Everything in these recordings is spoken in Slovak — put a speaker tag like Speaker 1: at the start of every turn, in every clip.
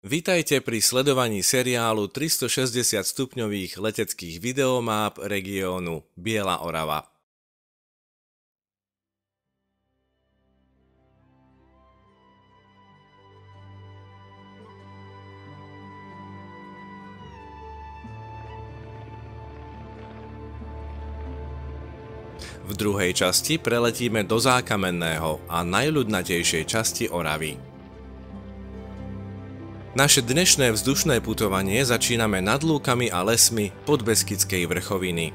Speaker 1: Vitajte pri sledovaní seriálu 360 stupňových leteckých videomáp regiónu Biela Orava. V druhej časti preletíme do Zákamenného a najľudnatejšej časti Oravy. Naše dnešné vzdušné putovanie začíname nad lúkami a lesmi Podbeskydskej vrchoviny.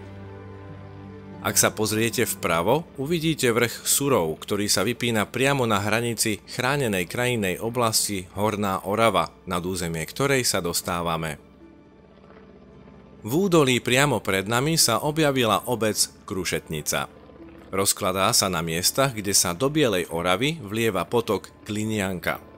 Speaker 1: Ak sa pozriete vpravo, uvidíte vrch Surov, ktorý sa vypína priamo na hranici chránenej krajinnej oblasti Horná Orava, nad územie ktorej sa dostávame. V údolí priamo pred nami sa objavila obec Krušetnica. Rozkladá sa na miestach, kde sa do Bielej Oravy vlieva potok Klinianka.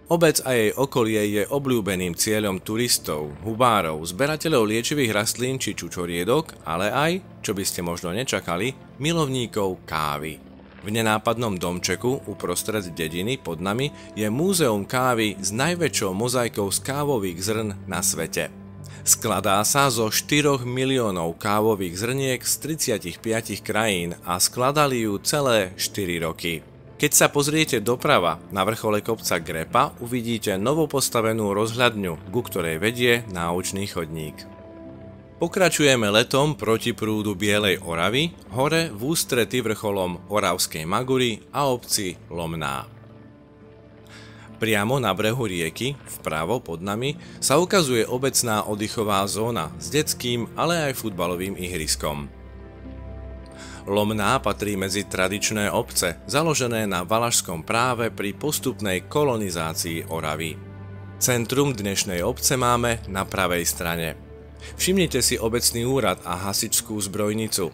Speaker 1: Obec a jej okolie je obľúbeným cieľom turistov, hubárov, zberateľov liečivých rastlín či čučoriedok, ale aj, čo by ste možno nečakali, milovníkov kávy. V nenápadnom domčeku uprostred dediny pod nami je múzeum kávy s najväčšou mozaikou z kávových zrn na svete. Skladá sa zo 4 miliónov kávových zrniek z 35 krajín a skladali ju celé 4 roky. Keď sa pozriete doprava na vrchole kopca Grepa, uvidíte novopostavenú rozhľadňu, ku ktorej vedie náučný chodník. Pokračujeme letom proti prúdu Bielej Oravy, hore v ústrety vrcholom Oravskej Magury a obci Lomná. Priamo na brehu rieky, vpravo pod nami, sa ukazuje obecná oddychová zóna s detským, ale aj futbalovým ihriskom. Lomná patrí medzi tradičné obce, založené na valašskom práve pri postupnej kolonizácii Oravy. Centrum dnešnej obce máme na pravej strane. Všimnite si obecný úrad a hasičskú zbrojnicu.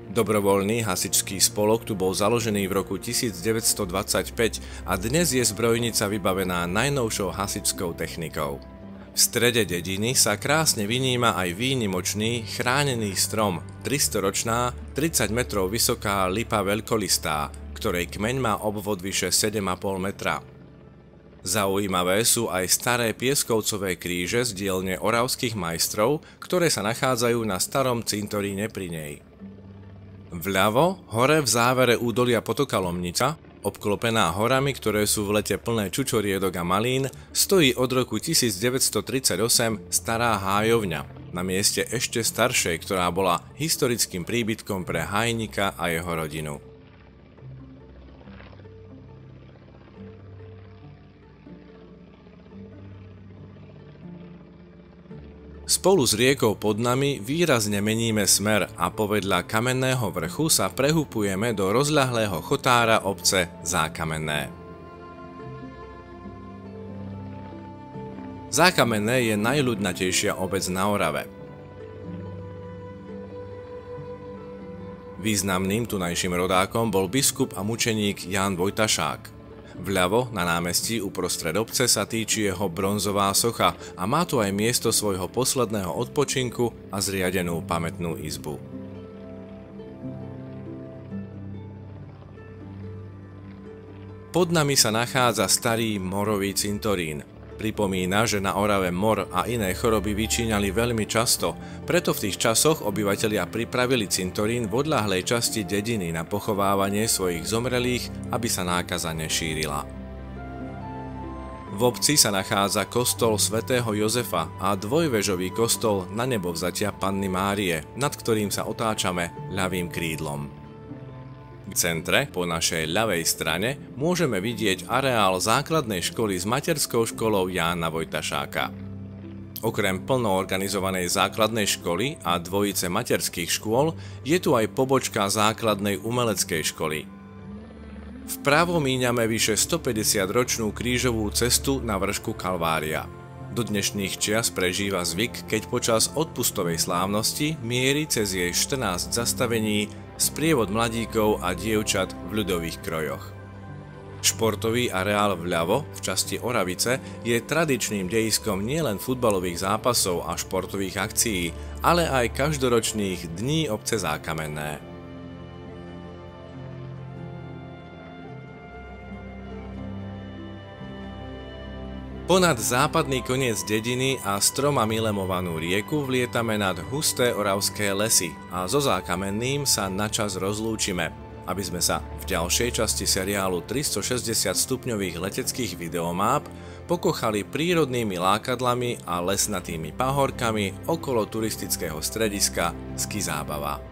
Speaker 1: Dobrovoľný hasičský spolok tu bol založený v roku 1925 a dnes je zbrojnica vybavená najnovšou hasičskou technikou. V strede dediny sa krásne vyníma aj výnimočný chránený strom, 300-ročná, 30 metrov vysoká lipa veľkolistá, ktorej kmeň má obvod vyše 7,5 metra. Zaujímavé sú aj staré pieskovcové kríže z dielne oravských majstrov, ktoré sa nachádzajú na starom cintoríne pri nej. Vľavo, hore v závere údolia potoka Lomnica, obklopená horami, ktoré sú v lete plné čučoriedok a malín, stojí od roku 1938 stará hájovňa, na mieste ešte staršej, ktorá bola historickým príbytkom pre hájnika a jeho rodinu. Spolu s riekou pod nami výrazne meníme smer a povedľa Kamenného vrchu sa prehupujeme do rozľahlého chotára obce Zákamenné. Zákamenné je najľudnatejšia obec na Orave. Významným tunajším rodákom bol biskup a mučeník Ján Vojtašák. Vľavo na námestí uprostred obce sa týči jeho bronzová socha a má tu aj miesto svojho posledného odpočinku a zriadenú pamätnú izbu. Pod nami sa nachádza starý morový cintorín. Pripomína, že na Orave mor a iné choroby vyčíňali veľmi často, preto v tých časoch obyvatelia pripravili cintorín v odľahlej časti dediny na pochovávanie svojich zomrelých, aby sa nákaza nešírila. V obci sa nachádza kostol svätého Jozefa a dvojvežový kostol na nebovzatia Panny Márie, nad ktorým sa otáčame ľavým krídlom. V centre, po našej ľavej strane, môžeme vidieť areál základnej školy s materskou školou Jána Vojtašáka. Okrem plno organizovanej základnej školy a dvojice materských škôl je tu aj pobočka základnej umeleckej školy. Vpravo míňame vyše 150-ročnú krížovú cestu na vršku Kalvária. Do dnešných čias prežíva zvyk, keď počas odpustovej slávnosti mierí cez jej 14 zastavení sprievod mladíkov a dievčat v ľudových krojoch. Športový areál vľavo, v časti Oravice, je tradičným dejiskom nielen futbalových zápasov a športových akcií, ale aj každoročných dní obce Zákamenné. Ponad západný koniec dediny a stromami lemovanú rieku vlietame nad husté oravské lesy a so Zákamenným sa načas rozlúčime, aby sme sa v ďalšej časti seriálu 360 stupňových leteckých videomáp pokochali prírodnými lákadlami a lesnatými pahorkami okolo turistického strediska Ski Zábava.